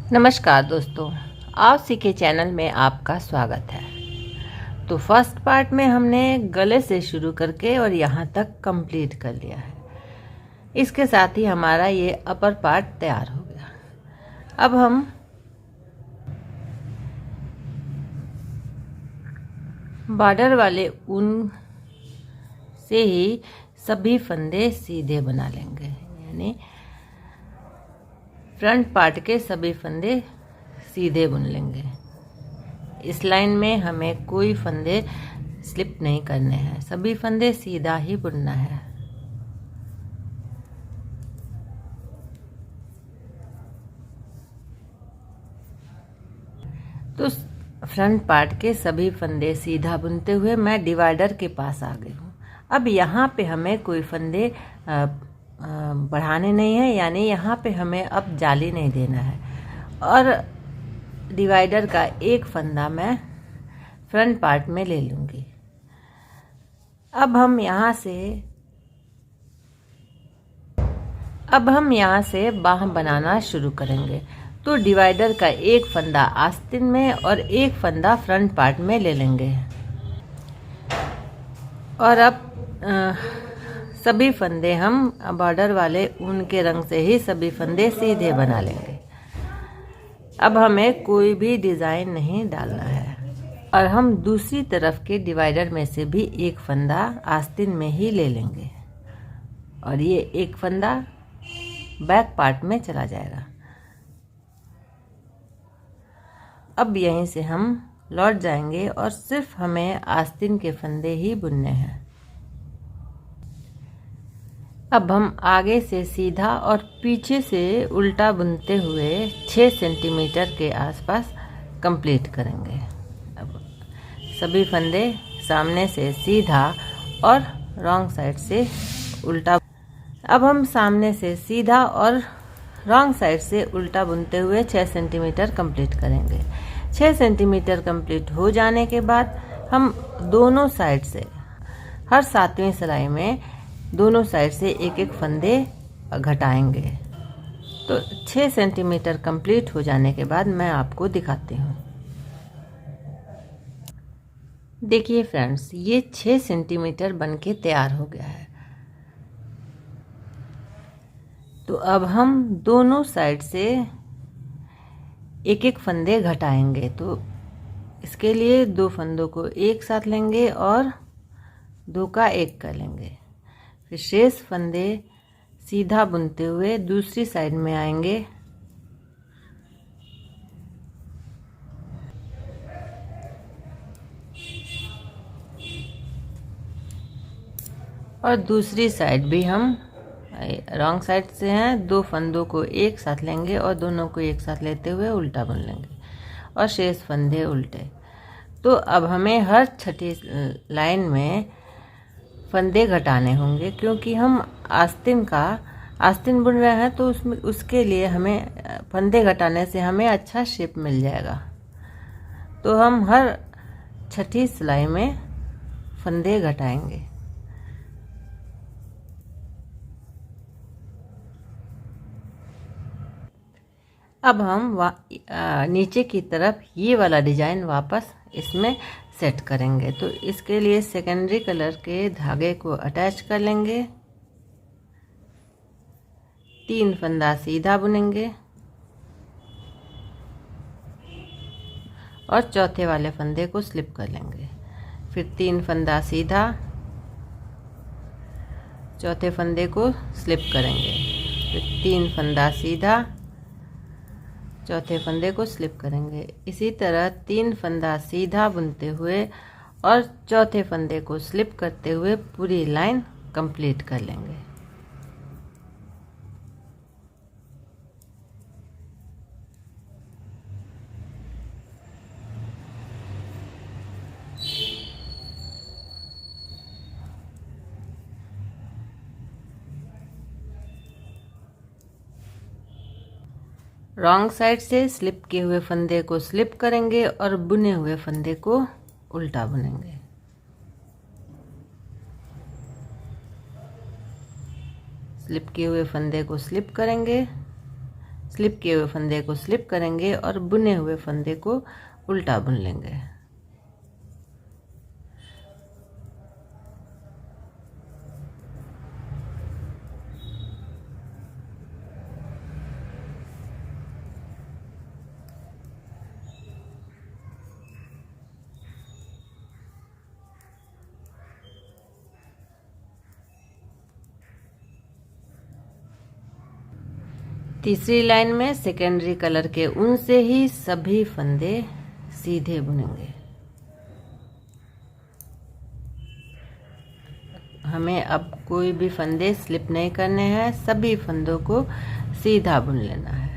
नमस्कार दोस्तों, आप सीखे चैनल में आपका स्वागत है। तो फर्स्ट पार्ट में हमने गले से शुरू करके और यहाँ तक कंप्लीट कर लिया है। इसके साथ ही हमारा ये अपर पार्ट तैयार हो गया। अब हम बॉर्डर वाले ऊन से ही सभी फंदे सीधे बना लेंगे, यानी फ्रंट पार्ट के सभी फंदे सीधे बुन लेंगे। इस लाइन में हमें कोई फंदे स्लिप नहीं करने हैं, सभी फंदे सीधा ही बुनना है। तो फ्रंट पार्ट के सभी फंदे सीधा बुनते हुए मैं डिवाइडर के पास आ गई हूँ। अब यहाँ पे हमें कोई फंदे बढ़ाने नहीं है, यानी यहाँ पे हमें अब जाली नहीं देना है। और डिवाइडर का एक फंदा मैं फ्रंट पार्ट में ले लूँगी। अब हम यहाँ से बाह बनाना शुरू करेंगे। तो डिवाइडर का एक फंदा आस्तीन में और एक फंदा फ्रंट पार्ट में ले लेंगे। और अब सभी फंदे हम बॉर्डर वाले ऊन के रंग से ही सभी फंदे सीधे बना लेंगे। अब हमें कोई भी डिज़ाइन नहीं डालना है और हम दूसरी तरफ के डिवाइडर में से भी एक फंदा आस्तीन में ही ले लेंगे और ये एक फंदा बैक पार्ट में चला जाएगा। अब यहीं से हम लौट जाएंगे और सिर्फ हमें आस्तीन के फंदे ही बुनने हैं। अब हम आगे से सीधा और पीछे से उल्टा बुनते हुए 6 सेंटीमीटर के आसपास कंप्लीट करेंगे। अब सभी फंदे सामने से सीधा और रॉन्ग साइड से उल्टा। अब हम सामने से सीधा और रॉन्ग साइड से उल्टा बुनते हुए 6 सेंटीमीटर कंप्लीट करेंगे। 6 सेंटीमीटर कंप्लीट हो जाने के बाद हम दोनों साइड से हर 7वीं सिलाई में दोनों साइड से एक एक फंदे घटाएंगे। तो 6 सेंटीमीटर कंप्लीट हो जाने के बाद मैं आपको दिखाती हूँ। देखिए फ्रेंड्स, ये 6 सेंटीमीटर बनके तैयार हो गया है। तो अब हम दोनों साइड से एक एक फंदे घटाएंगे। तो इसके लिए 2 फंदों को एक साथ लेंगे और 2 का 1 कर लेंगे। फिर शेष फंदे सीधा बुनते हुए दूसरी साइड में आएंगे और दूसरी साइड भी हम रॉन्ग साइड से हैं, 2 फंदों को एक साथ लेंगे और दोनों को एक साथ लेते हुए उल्टा बुन लेंगे और शेष फंदे उल्टे। तो अब हमें हर छठी लाइन में फंदे घटाने होंगे, क्योंकि हम आस्तीन बुन रहे हैं। तो उसके लिए हमें फंदे घटाने से हमें अच्छा शेप मिल जाएगा। तो हम हर छठी सिलाई में फंदे घटाएंगे। अब हम नीचे की तरफ ये वाला डिजाइन वापस इसमें सेट करेंगे। तो इसके लिए सेकेंडरी कलर के धागे को अटैच कर लेंगे, 3 फंदा सीधा बुनेंगे और चौथे वाले फंदे को स्लिप कर लेंगे। फिर 3 फंदा सीधा, चौथे फंदे को स्लिप करेंगे। फिर 3 फंदा सीधा, चौथे फंदे को स्लिप करेंगे। इसी तरह 3 फंदा सीधा बुनते हुए और चौथे फंदे को स्लिप करते हुए पूरी लाइन कंप्लीट कर लेंगे। रॉन्ग साइड से स्लिप किए हुए फंदे को स्लिप करेंगे और बुने हुए फंदे को उल्टा बुनेंगे। स्लिप किए हुए फंदे को स्लिप करेंगे, स्लिप किए हुए फंदे को स्लिप करेंगे और बुने हुए फंदे को उल्टा बुन लेंगे। तीसरी लाइन में सेकेंडरी कलर के ऊन से ही सभी फंदे सीधे बुनेंगे। हमें अब कोई भी फंदे स्लिप नहीं करने हैं, सभी फंदों को सीधा बुन लेना है।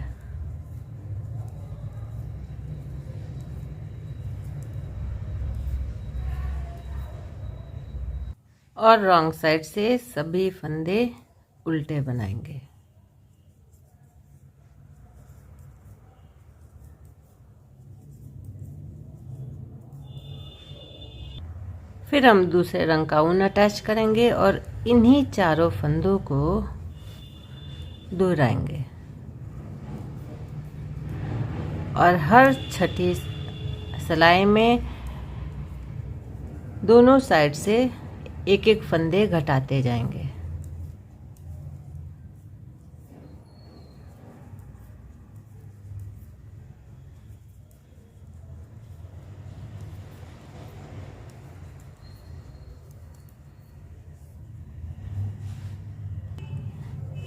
और रॉन्ग साइड से सभी फंदे उल्टे बनाएंगे। फिर हम दूसरे रंग का ऊन अटैच करेंगे और इन्हीं चारों फंदों को दोहराएंगे और हर छठी सिलाई में दोनों साइड से एक एक फंदे घटाते जाएंगे।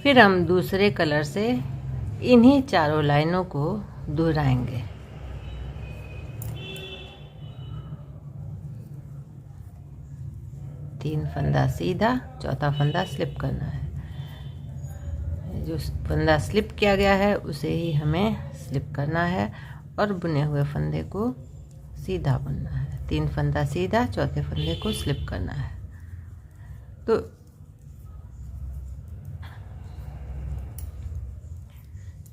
फिर हम दूसरे कलर से इन्हीं चारों लाइनों को दोहराएंगे। तीन फंदा सीधा, चौथा फंदा स्लिप करना है। जो फंदा स्लिप किया गया है उसे ही हमें स्लिप करना है और बुने हुए फंदे को सीधा बुनना है। तीन फंदा सीधा, चौथे फंदे को स्लिप करना है। तो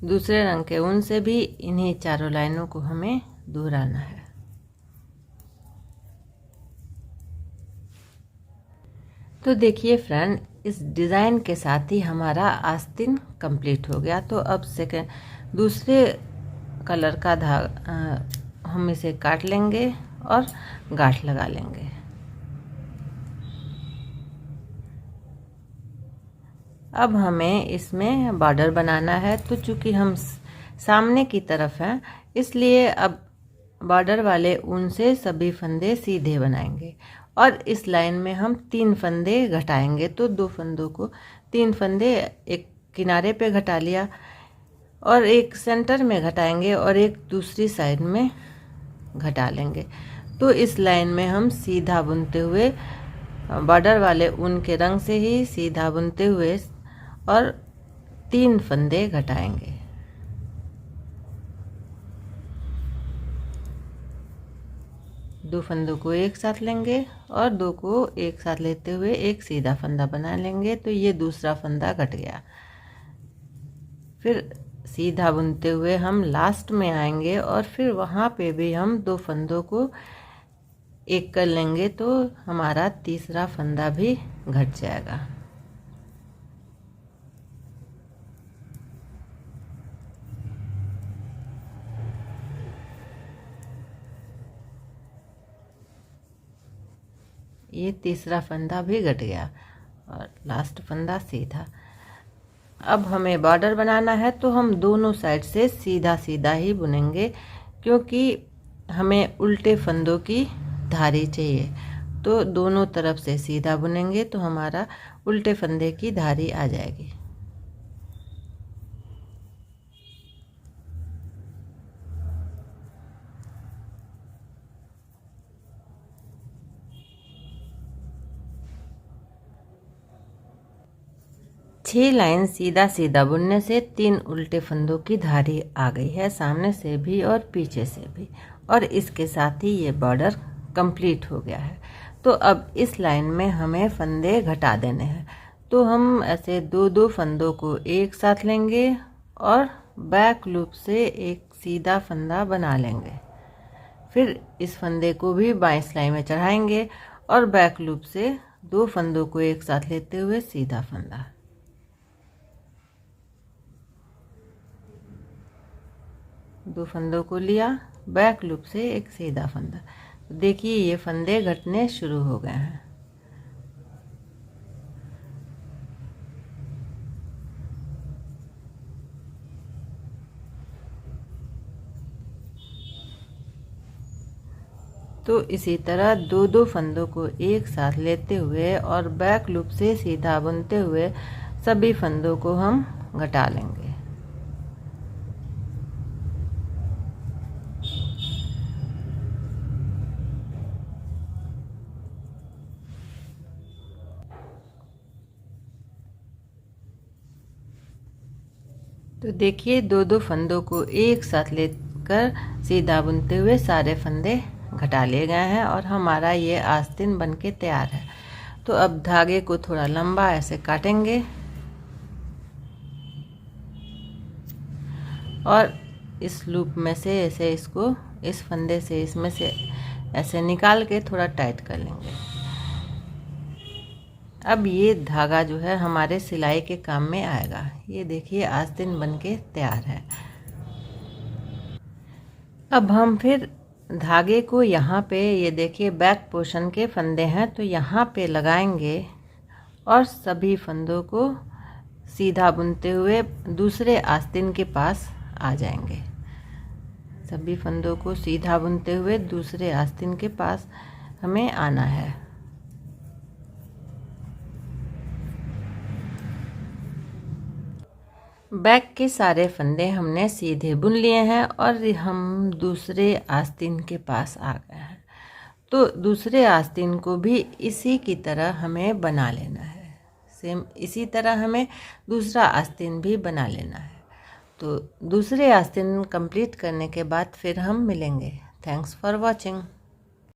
दूसरे रंग के ऊन से भी इन्हीं चारों लाइनों को हमें दोहराना है। तो देखिए फ्रेंड, इस डिज़ाइन के साथ ही हमारा आस्तीन कंप्लीट हो गया। तो अब दूसरे कलर का धागा हम इसे काट लेंगे और गांठ लगा लेंगे। अब हमें इसमें बॉर्डर बनाना है। तो चूंकि हम सामने की तरफ हैं, इसलिए अब बॉर्डर वाले ऊन से सभी फंदे सीधे बनाएंगे और इस लाइन में हम 3 फंदे घटाएंगे। तो 2 फंदों को 3 फंदे एक किनारे पे घटा लिया और एक सेंटर में घटाएंगे और एक दूसरी साइड में घटा लेंगे। तो इस लाइन में हम सीधा बुनते हुए बॉर्डर वाले ऊन के रंग से ही सीधा बुनते हुए और 3 फंदे घटाएंगे। दो फंदों को एक साथ लेंगे और 2 को एक साथ लेते हुए एक सीधा फंदा बना लेंगे। तो ये दूसरा फंदा घट गया। फिर सीधा बुनते हुए हम लास्ट में आएंगे और फिर वहाँ पे भी हम 2 फंदों को एक कर लेंगे। तो हमारा तीसरा फंदा भी घट जाएगा। ये तीसरा फंदा भी घट गया और लास्ट फंदा सीधा। अब हमें बॉर्डर बनाना है, तो हम दोनों साइड से सीधा सीधा ही बुनेंगे, क्योंकि हमें उल्टे फंदों की धारी चाहिए। तो दोनों तरफ से सीधा बुनेंगे तो हमारा उल्टे फंदे की धारी आ जाएगी। छह लाइन सीधा सीधा बुनने से 3 उल्टे फंदों की धारी आ गई है, सामने से भी और पीछे से भी। और इसके साथ ही ये बॉर्डर कंप्लीट हो गया है। तो अब इस लाइन में हमें फंदे घटा देने हैं। तो हम ऐसे 2-2 फंदों को एक साथ लेंगे और बैक लूप से एक सीधा फंदा बना लेंगे। फिर इस फंदे को भी बाईं सिलाई में चढ़ाएंगे और बैक लूप से 2 फंदों को एक साथ लेते हुए सीधा फंदा। 2 फंदों को लिया, बैक लूप से एक सीधा फंदा। तो देखिए ये फंदे घटने शुरू हो गए हैं। तो इसी तरह 2-2 फंदों को एक साथ लेते हुए और बैक लूप से सीधा बुनते हुए सभी फंदों को हम घटा लेंगे। तो देखिए 2-2 फंदों को एक साथ लेकर सीधा बुनते हुए सारे फंदे घटा लिए गए हैं और हमारा ये आस्तीन बनके तैयार है। तो अब धागे को थोड़ा लंबा ऐसे काटेंगे और इस लूप में से ऐसे इसको इस फंदे से इसमें से ऐसे निकाल के थोड़ा टाइट कर लेंगे। अब ये धागा जो है हमारे सिलाई के काम में आएगा। ये देखिए आस्तीन बनके तैयार है। अब हम फिर धागे को यहाँ पे, ये देखिए बैक पोर्शन के फंदे हैं तो यहाँ पे लगाएंगे और सभी फंदों को सीधा बुनते हुए दूसरे आस्तीन के पास आ जाएंगे। सभी फंदों को सीधा बुनते हुए दूसरे आस्तीन के पास हमें आना है। बैक के सारे फंदे हमने सीधे बुन लिए हैं और हम दूसरे आस्तीन के पास आ गए हैं। तो दूसरे आस्तीन को भी इसी की तरह हमें बना लेना है। सेम इसी तरह हमें दूसरा आस्तीन भी बना लेना है। तो दूसरे आस्तीन कंप्लीट करने के बाद फिर हम मिलेंगे। Thanks for watching.